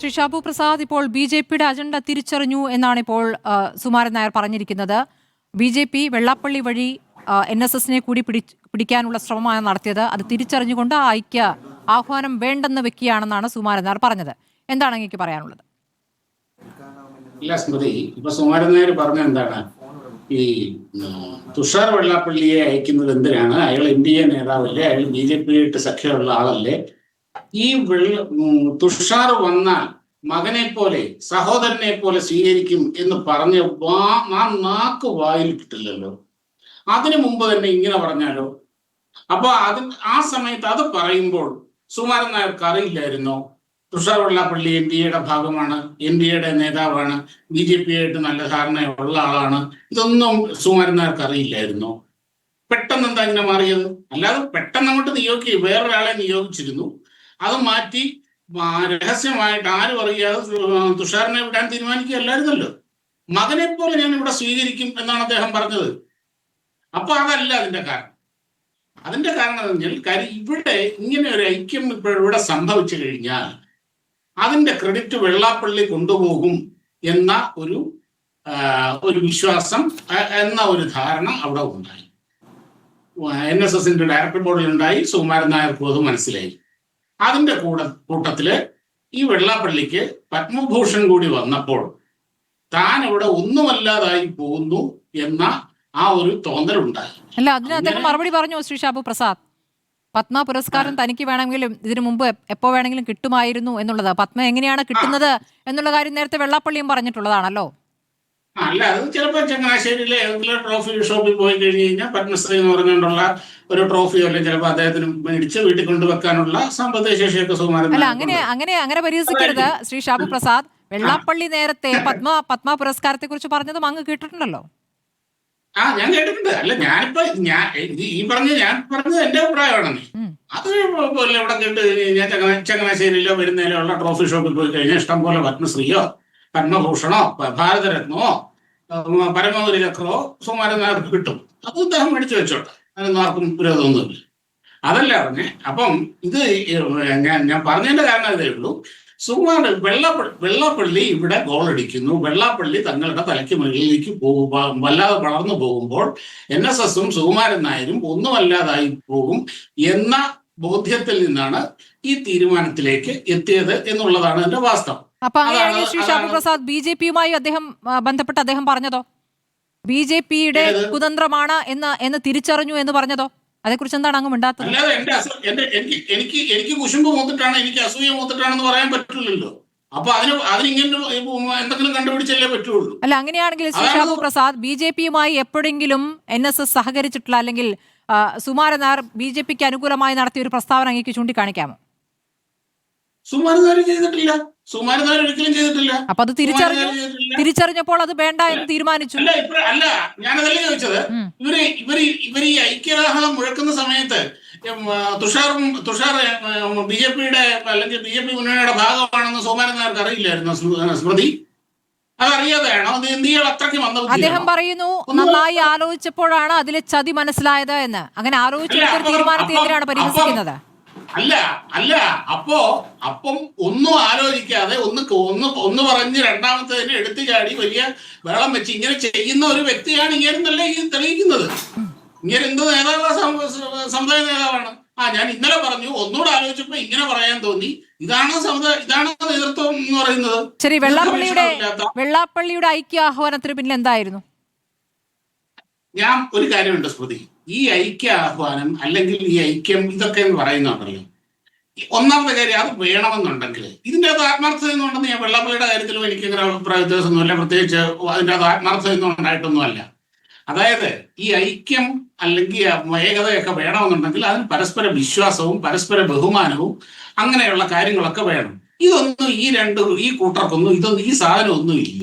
ശ്രീ ഷാബു പ്രസാദ്, ഇപ്പോൾ B J പിയുടെ agenda തിരിച്ചറിഞ്ഞു എന്നാണ് ഇപ്പോൾ സുകുമാരൻ നായർ പറഞ്ഞിരിക്കുന്നത്. ബി ജെ പി വെള്ളാപ്പള്ളി വഴി NSSനെ കൂടി പിടിക്കാനുള്ള ശ്രമമാണ് നടത്തിയത്. അത് തിരിച്ചറിഞ്ഞുകൊണ്ട് ഐക്യ ആഹ്വാനം വേണ്ടെന്ന് വെക്കുകയാണെന്നാണ് സുകുമാരൻ നായർ പറഞ്ഞത്. എന്താണ് അങ്ങേക്ക് പറയാനുള്ളത്? ഇല്ല സ്മൃതി, ഇപ്പൊ സുകുമാരൻ നായർ പറഞ്ഞ എന്താണ്, ഈ തുഷാർ വെള്ളാപ്പള്ളിയെ അയക്കുന്നത് എന്തിനാണ്? അയാൾ NDA നേതാവല്ലേ, അയാൾ BJP ആയിട്ട് സഖ്യമുള്ള ആളല്ലേ. ഈ തുഷാർ വന്നാൽ മകനെ പോലെ സഹോദരനെ പോലെ സ്വീകരിക്കും എന്ന് പറഞ്ഞ് നാക്ക് വായിൽ കിട്ടില്ലല്ലോ. അതിനു മുമ്പ് തന്നെ ഇങ്ങനെ പറഞ്ഞാലോ? അപ്പൊ ആ സമയത്ത് അത് പറയുമ്പോൾ സുകുമാരൻ നായർക്ക് അറിയില്ലായിരുന്നോ തുഷാർ വെള്ളാപ്പള്ളി NDAയുടെ ഭാഗമാണ്, NDAയുടെ നേതാവാണ്, BJP ആയിട്ട് നല്ല ധാരണയുള്ള ആളാണ്? ഇതൊന്നും സുകുമാരൻ നായർക്ക് അറിയില്ലായിരുന്നോ? പെട്ടെന്ന് എന്താ ഇങ്ങനെ മാറിയത്? അല്ലാതെ പെട്ടെന്ന് അങ്ങോട്ട് വേറൊരാളെ നിയോഗിച്ചിരുന്നു, അത് മാറ്റി രഹസ്യമായിട്ട് ആരും അറിയാതെ തുഷാറിനെ വിടാൻ തീരുമാനിക്കുകയല്ലായിരുന്നല്ലോ. മകനെ പോലെ ഞാൻ ഇവിടെ സ്വീകരിക്കും എന്നാണ് അദ്ദേഹം പറഞ്ഞത്. അപ്പൊ അതല്ല അതിന്റെ കാരണം. അതിന്റെ കാരണം എന്ന് പറഞ്ഞാൽ, കാര്യം ഇവിടെ ഇങ്ങനെ ഒരു ഐക്യം ഇവിടെ സംഭവിച്ചു കഴിഞ്ഞാൽ അതിന്റെ ക്രെഡിറ്റ് വെള്ളാപ്പള്ളി കൊണ്ടുപോകും എന്ന ഒരു വിശ്വാസം, എന്ന ഒരു ധാരണ അവിടെ ഉണ്ടായി. NSSന്റെ ഡയറക്ടർ ബോർഡിൽ ഉണ്ടായി. സുകുമാരൻ നായർക്കും അത് മനസ്സിലായി. അതിന്റെ കൂട്ടത്തില് ഈ വെള്ളാപ്പള്ളിക്ക് പത്മഭൂഷൺ കൂടി വന്നപ്പോൾ താൻ ഇവിടെ ഒന്നുമല്ലാതായി പോകുന്നു എന്ന ആ ഒരു തോന്നലുണ്ടായി. അല്ല, അതിന് അദ്ദേഹം മറുപടി പറഞ്ഞു ശ്രീ ഷാബു പ്രസാദ്. പത്മ പുരസ്കാരം തനിക്ക് വേണമെങ്കിലും ഇതിനു മുമ്പ് എപ്പോ വേണമെങ്കിലും കിട്ടുമായിരുന്നു എന്നുള്ളത്. പത്മ എങ്ങനെയാണ് കിട്ടുന്നത് എന്നുള്ള കാര്യം നേരത്തെ വെള്ളാപ്പള്ളിയും പറഞ്ഞിട്ടുള്ളതാണല്ലോ. അല്ല, അത് ചിലപ്പോൾ ചങ്ങനാശ്ശേരിയിലെ ഏതെങ്കിലും ട്രോഫി ഷോപ്പിൽ പോയി കഴിഞ്ഞ് കഴിഞ്ഞാൽ പത്മശ്രീ എന്ന് പറഞ്ഞുകൊണ്ടുള്ള ഒരു ട്രോഫി അല്ലെങ്കിൽ ചിലപ്പോൾ അദ്ദേഹത്തിന് മേടിച്ച് വീട്ടിൽ കൊണ്ടുവെക്കാനുള്ള സാമ്പത്തിക ശേഷിയൊക്കെ സുകുമാരൻ. അല്ല, അങ്ങനെ പരിഹസിക്കരുത് ശ്രീ ഷാബു പ്രസാദ്. വെള്ളാപ്പള്ളി നേരത്തെ പത്മ പുരസ്കാരത്തെ കുറിച്ച് പറഞ്ഞതും അങ്ങ് കേട്ടിട്ടുണ്ടല്ലോ. ഞാൻ കേട്ടിട്ടുണ്ട്. അല്ല, ഞാൻ പറഞ്ഞത് എന്റെ അഭിപ്രായമാണ്. അത് ഇവിടെ കേട്ട് കഴിഞ്ഞാൽ ചങ്ങനാശ്ശേരിയിലോ വരുന്നതിലോ ഉള്ള ട്രോഫി ഷോപ്പിൽ പോയി കഴിഞ്ഞാൽ ഇഷ്ടം പോലെ പത്മശ്രീയോ പത്മഭൂഷണോ ഭാരതരത്നമോ പരമോദരി ചക്രമോ സുകുമാരൻ നായർക്ക് കിട്ടും. അത് അദ്ദേഹം മേടിച്ചു വെച്ചോട്ടെ, അതിനൊന്നും ആർക്കും വിരോധമൊന്നുമില്ല. അതല്ല പറഞ്ഞേ. അപ്പം ഇത് ഞാൻ പറഞ്ഞതിന്റെ കാരണം ഇതേ ഉള്ളൂ. വെള്ളാപ്പള്ളി ഇവിടെ ഗോളടിക്കുന്നു. വെള്ളാപ്പള്ളി തങ്ങളുടെ തലയ്ക്ക് മുകളിലേക്ക് വല്ലാതെ വളർന്നു പോകുമ്പോൾ NSSും സുകുമാരൻ നായരും ഒന്നുമല്ലാതായി പോകും എന്ന ബോധ്യത്തിൽ നിന്നാണ് ഈ തീരുമാനത്തിലേക്ക് എത്തിയത് എന്നുള്ളതാണ് എന്റെ വാസ്തവം. അപ്പൊ അങ്ങനെയാണെങ്കിൽ ശ്രീ ഷാബു പ്രസാദ് BJPയുമായി ബന്ധപ്പെട്ട് അദ്ദേഹം പറഞ്ഞതോ? BJPയുടെ കുതന്ത്രമാണ് എന്ന് തിരിച്ചറിഞ്ഞു എന്ന് പറഞ്ഞതോ? അതേക്കുറിച്ച് എന്താണ് അങ്ങ് മിണ്ടാത്തത്? അല്ലാതെ എനിക്ക് കുശുമ്പ് മൂത്തിട്ടാണ്, എനിക്ക് അസൂയ മൂത്തിട്ടാണെന്ന് പറയാൻ പറ്റില്ലല്ലോ. അപ്പൊ അതിനിങ്ങനെ എന്തെങ്കിലും കണ്ടുപിടിച്ചല്ലേ പറ്റുള്ളൂ. അല്ല, അങ്ങനെയാണെങ്കിൽ ശ്രീ ഷാബു പ്രസാദ് BJPയുമായി എപ്പോഴെങ്കിലും NSS സഹകരിച്ചിട്ടുള്ള, അല്ലെങ്കിൽ സുകുമാരൻ നായർ BJPക്ക് അനുകൂലമായി നടത്തിയ ഒരു പ്രസ്താവന അങ്ങേക്ക് ചൂണ്ടിക്കാണിക്കാമോ? സുകുമാരൻ നായർ ചെയ്തിട്ടില്ല. സുകുമാരൻ നായർ ഒരിക്കലും ചെയ്തിട്ടില്ല. അപ്പൊ അത് തിരിച്ചറിഞ്ഞപ്പോൾ അത് വേണ്ട എന്ന് തീരുമാനിച്ചു. അല്ല, ഞാനതല്ലേ ചോദിച്ചത്. ഇവർ ഈ ഐക്യരാഹളം മുഴക്കുന്ന സമയത്ത് തുഷാർ BJPയുടെ അല്ലെങ്കിൽ BJP മുന്നണിയുടെ ഭാഗമാണെന്ന് സുകുമാരൻ നായർക്ക് അറിയില്ലായിരുന്നു സ്മൃതി? അതറിയാതെയാണോ ഇന്ത്യയിൽ അത്രയ്ക്ക് വന്നത്? അദ്ദേഹം പറയുന്നു നന്നായി ആലോചിച്ചപ്പോഴാണ് അതിലെ ചതി മനസ്സിലായത് എന്ന്. അങ്ങനെ ആലോചിച്ചെടുത്ത തീരുമാനത്തെ എന്തിനാണ് പരിഹസിക്കുന്നത്? അല്ല അപ്പം ഒന്നും ആലോചിക്കാതെ ഒന്ന് പറഞ്ഞ് രണ്ടാമത്തേതിനെ എടുത്തു ചാടി വലിയ വെള്ളം വെച്ച് ഇങ്ങനെ ചെയ്യുന്ന ഒരു വ്യക്തിയാണ് ഇങ്ങനെന്നല്ലേ തെളിയിക്കുന്നത്. ഇങ്ങനെ എന്ത് നേതാവ്, സമുദായ നേതാവാണ്. ഞാൻ ഇന്നലെ പറഞ്ഞു, ഒന്നുകൂടെ ആലോചിച്ചപ്പോ ഇങ്ങനെ പറയാൻ തോന്നി. ഇതാണ് നേതൃത്വം എന്ന് പറയുന്നത്. ശരി, വെള്ളാപ്പള്ളിയുടെ ഐക്യ ആഹ്വാനത്തിന് പിന്നിൽ എന്തായിരുന്നു? ഞാൻ ഒരു കാര്യമുണ്ട് സ്മൃതി, ഈ ഐക്യ ആഹ്വാനം അല്ലെങ്കിൽ ഈ ഐക്യം ഇതൊക്കെ എന്ന് പറയുന്നുണ്ടല്ലോ. ഒന്നാമത്തെ കാര്യം, അത് വേണമെന്നുണ്ടെങ്കിൽ ഇതിൻ്റെ അത് ആത്മാർത്ഥത എന്നുണ്ടെന്ന് ഞാൻ വെള്ളാപ്പള്ളിയുടെ കാര്യത്തിലും എനിക്ക് അങ്ങനെ അഭിപ്രായ വ്യത്യാസമൊന്നുമില്ല. പ്രത്യേകിച്ച് അതിൻ്റെ അത് ആത്മാർത്ഥത ഒന്നും ഉണ്ടായിട്ടൊന്നുമല്ല. അതായത് ഈ ഐക്യം അല്ലെങ്കിൽ ഏകതയൊക്കെ വേണമെന്നുണ്ടെങ്കിൽ അതിന് പരസ്പര വിശ്വാസവും പരസ്പര ബഹുമാനവും അങ്ങനെയുള്ള കാര്യങ്ങളൊക്കെ വേണം. ഇതൊന്നും ഈ കൂട്ടർക്കൊന്നും ഈ സാധനം ഒന്നും ഇല്ല.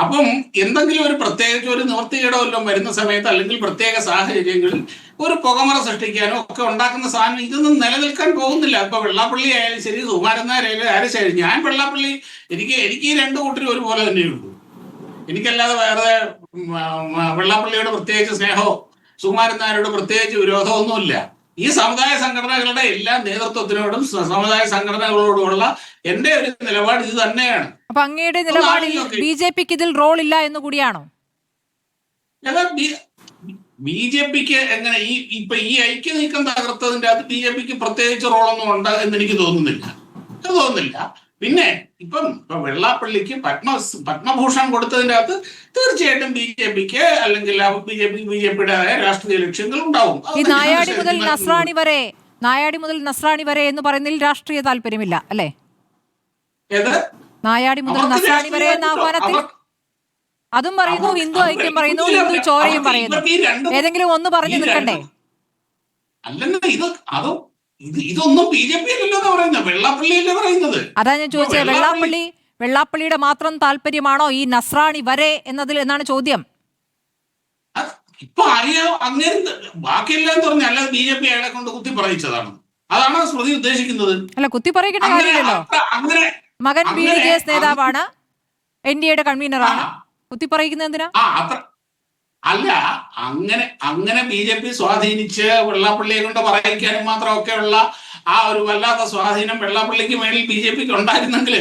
അപ്പം എന്തെങ്കിലും ഒരു പ്രത്യേകിച്ച് ഒരു നിവൃത്തികേടോ വല്ലതും വരുന്ന സമയത്ത് അല്ലെങ്കിൽ പ്രത്യേക സാഹചര്യങ്ങളിൽ ഒരു പുകമറ സൃഷ്ടിക്കാനോ ഒക്കെ ഉണ്ടാക്കുന്ന സാധനം ഇതൊന്നും നിലനിൽക്കാൻ പോകുന്നില്ല. ഇപ്പൊ വെള്ളാപ്പള്ളി ആയാലും ശരി, സുകുമാരൻ നായരായാലും ആരും ശരി, ഞാൻ വെള്ളാപ്പള്ളി എനിക്ക് ഈ രണ്ടു കൂട്ടരും ഒരുപോലെ തന്നെയുള്ളൂ. എനിക്കല്ലാതെ വേറെ വെള്ളാപ്പള്ളിയോട് പ്രത്യേകിച്ച് സ്നേഹമോ സുകുമാരൻ നായരോട് പ്രത്യേകിച്ച് വിരോധമൊന്നുമില്ല. ഈ സമുദായ സംഘടനകളുടെ എല്ലാ നേതൃത്വത്തിനോടും സമുദായ സംഘടനകളോടുമുള്ള എന്റെ ഒരു നിലപാട് ഇത് തന്നെയാണ്. അപ്പൊ അങ്ങയുടെ നിലപാടിൽ ബി.ജെ.പിക്ക് ഇതിൽ റോൾ ഇല്ല എന്ന് കൂടിയാണോ? ബി.ജെ.പിക്ക് എങ്ങനെ ഇപ്പൊ ഈ ഐക്യ നീക്കം തകർത്തതിന്റെ അകത്ത് ബി.ജെ.പിക്ക് പ്രത്യേകിച്ച് റോളൊന്നും ഉണ്ട് എന്ന് എനിക്ക് തോന്നുന്നില്ല. പിന്നെ ഇപ്പൊ വെള്ളാപ്പള്ളിക്ക് പത്മഭൂഷൺ കൊടുത്തതിന്റെ അകത്ത് തീർച്ചയായിട്ടും ബി.ജെ.പിക്ക് അല്ലെങ്കിൽ ബി.ജെ.പിയുടേതായ രാഷ്ട്രീയ ലക്ഷ്യങ്ങൾ ഉണ്ടാവും. ഈ നായാടി മുതൽ നസ്രാണി വരെ എന്ന് പറയുന്നതിൽ രാഷ്ട്രീയ താല്പര്യമില്ല അല്ലേ? നായാടി മുതൽ നസ്രാണി വരെ എന്ന ആഹ്വാനത്തിൽ അതും പറയുന്നു, ഹിന്ദു ഐക്യം പറയുന്നു, ഹിന്ദു ചോരയും പറയുന്നു. ഏതെങ്കിലും ഒന്ന് പറഞ്ഞു നിൽക്കണ്ടേ? ഇതൊന്നും ബി.ജെ.പി അല്ലല്ലോ പറയുന്നത്, വെള്ളാപ്പള്ളിയല്ലേ പറയുന്നത്. അതാ ഞാൻ ചോദിച്ചത്, വെള്ളാപ്പള്ളിയുടെ മാത്രം താല്പര്യമാണോ ഈ നസ്രാണി വരെ എന്നതിൽ എന്നാണ് ചോദ്യം. ഇപ്പൊ അങ്ങനെ ബാക്കിയെല്ലാം പറഞ്ഞു, അല്ലാതെ ബി.ജെ.പി അയാളെ കൊണ്ട് കുത്തി പറയിച്ചതാണ്. അതാണ് സ്മൃതി ഉദ്ദേശിക്കുന്നത്. അല്ല, കുത്തി പറയിക്കേണ്ട കാര്യമില്ലല്ലോ. മകൻ ബി.ഡി.ജെ.എസ് നേതാവാണ്, എൻ.ഡി.എയുടെ കൺവീനറാണ്. കുത്തി പറയിക്കുന്നത് എന്തിനാ? അല്ല, അങ്ങനെ ബി.ജെ.പി സ്വാധീനിച്ച് വെള്ളാപ്പള്ളിയെ കൊണ്ട് പറയിക്കാനും മാത്രമൊക്കെയുള്ള ആ ഒരു വല്ലാത്ത സ്വാധീനം വെള്ളാപ്പള്ളിക്ക് മേളിൽ ബി.ജെ.പിക്ക് ഉണ്ടായിരുന്നെങ്കിൽ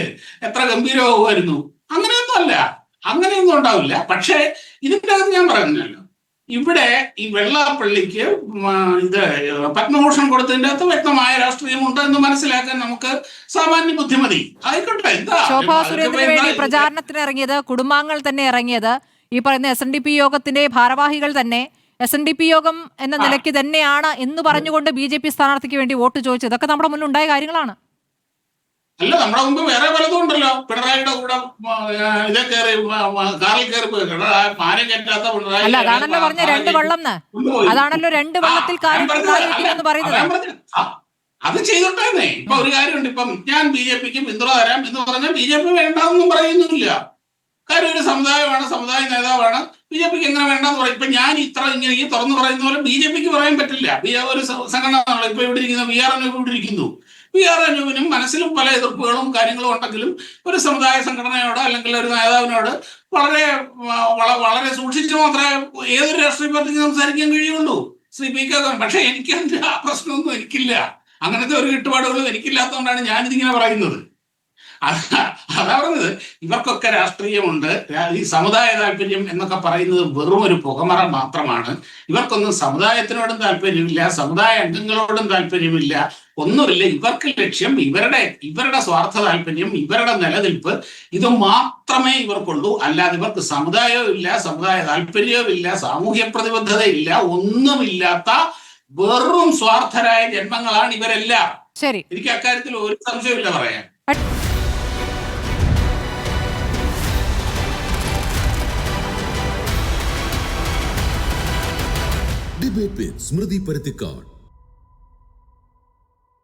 എത്ര ഗംഭീരമാകുമായിരുന്നു. അങ്ങനെയൊന്നും ഉണ്ടാവില്ല. പക്ഷേ ഇതിന്റെ അകത്ത് ഞാൻ പറയുന്നല്ലോ, ഇവിടെ ഈ വെള്ളാപ്പള്ളിക്ക് ഇത് പത്മഭൂഷൺ കൊടുത്തതിന്റെ അകത്ത് വ്യക്തമായ രാഷ്ട്രീയമുണ്ട് എന്ന് മനസ്സിലാക്കാൻ നമുക്ക് സാമാന്യ ബുദ്ധിമതി. ആയിക്കോട്ടെ. ശോഭാ സുരേന്ദ്രന് വേണ്ടി പ്രചാരണത്തിന് ഇറങ്ങിയത്, കുടുംബാംഗങ്ങൾ തന്നെ ഇറങ്ങിയത്, ഈ പറയുന്ന SNDP യോഗത്തിന്റെ ഭാരവാഹികൾ തന്നെ SNDP യോഗം എന്ന നിലയ്ക്ക് തന്നെയാണ് എന്ന് പറഞ്ഞുകൊണ്ട് ബി.ജെ.പി സ്ഥാനാർത്ഥിക്ക് വേണ്ടി വോട്ട് ചോദിച്ചത്. ഇതൊക്കെ നമ്മുടെ മുന്നിൽ ഉണ്ടായ കാര്യങ്ങളാണ്. അല്ല, നമ്മുടെ മുമ്പ് വേറെ പലതും ഉണ്ടല്ലോ. പിണറായിയുടെ കൂടെ ഇതേ കയറി കാറിൽ കയറി ആരും കയറ്റാത്ത പിണറായി. അല്ല, അതാണല്ലോ പറഞ്ഞ രണ്ട് വെള്ളം, അതാണല്ലോ രണ്ട് വെള്ളത്തിൽ എന്ന് പറയുന്നത്. അത് ചെയ്തോട്ടേന്നേ. ഇപ്പൊ ഒരു കാര്യമുണ്ട്, ഇപ്പം ഞാൻ ബി.ജെ.പിക്ക് പിന്തുണ തരാം എന്ന് പറഞ്ഞാൽ ബി.ജെ.പി വേണ്ടെന്നും പറയുന്നില്ല. കാര്യം ഒരു സമുദായമാണ്, സമുദായ നേതാവാണ്. ബി.ജെ.പിക്ക് എങ്ങനെ വേണ്ടെന്ന് പറയും. ഇപ്പൊ ഞാൻ ഇങ്ങനെ ഈ തുറന്നു പറയുന്ന പോലെ ബി.ജെ.പിക്ക് പറയാൻ പറ്റില്ല. ഒരു സംഘടന ഇപ്പൊ ഇവിടെ ഇരിക്കുന്ന VRNU ഇവിടെ ഇരിക്കുന്നു. VRNUവിനും മനസ്സിലും പല എതിർപ്പുകളും കാര്യങ്ങളും ഉണ്ടെങ്കിലും ഒരു സമുദായ സംഘടനയോട് അല്ലെങ്കിൽ ഒരു നേതാവിനോട് വളരെ വളരെ സൂക്ഷിച്ചു മാത്രമേ ഏതൊരു രാഷ്ട്രീയ പാർട്ടിക്ക് സംസാരിക്കാൻ കഴിയുള്ളൂ. ശ്രീ പി.കെ. പക്ഷെ എനിക്ക് അതിന്റെ ആ പ്രശ്നമൊന്നും എനിക്കില്ല. അങ്ങനത്തെ ഒരു ചുറ്റുപാടുകളും എനിക്കില്ലാത്തതുകൊണ്ടാണ് ഞാനിതിങ്ങനെ പറയുന്നത്. അതാ പറഞ്ഞത്, ഇവർക്കൊക്കെ രാഷ്ട്രീയമുണ്ട്. ഈ സമുദായ താല്പര്യം എന്നൊക്കെ പറയുന്നത് വെറും ഒരു പുകമറ മാത്രമാണ്. ഇവർക്കൊന്നും സമുദായത്തിനോടും താല്പര്യമില്ല, സമുദായ അംഗങ്ങളോടും താല്പര്യമില്ല, ഒന്നുമില്ല. ഇവർക്ക് ലക്ഷ്യം ഇവരുടെ സ്വാർത്ഥ താല്പര്യം, ഇവരുടെ നിലനിൽപ്പ്, ഇത് മാത്രമേ ഇവർക്കുള്ളൂ. അല്ലാതെ ഇവർക്ക് സമുദായവും ഇല്ല, സമുദായ താല്പര്യവും ഇല്ല, സാമൂഹ്യ പ്രതിബദ്ധതയില്ല, ഒന്നുമില്ലാത്ത വെറും സ്വാർത്ഥരായ ജന്മങ്ങളാണ് ഇവരെല്ലാം. ശരി, എനിക്ക് അക്കാര്യത്തിൽ ഒരു സംശയമില്ല പറയാൻ. ഡിബേറ്റ് വിത്ത് സ്മൃതി പരുത്തിക്കാട്.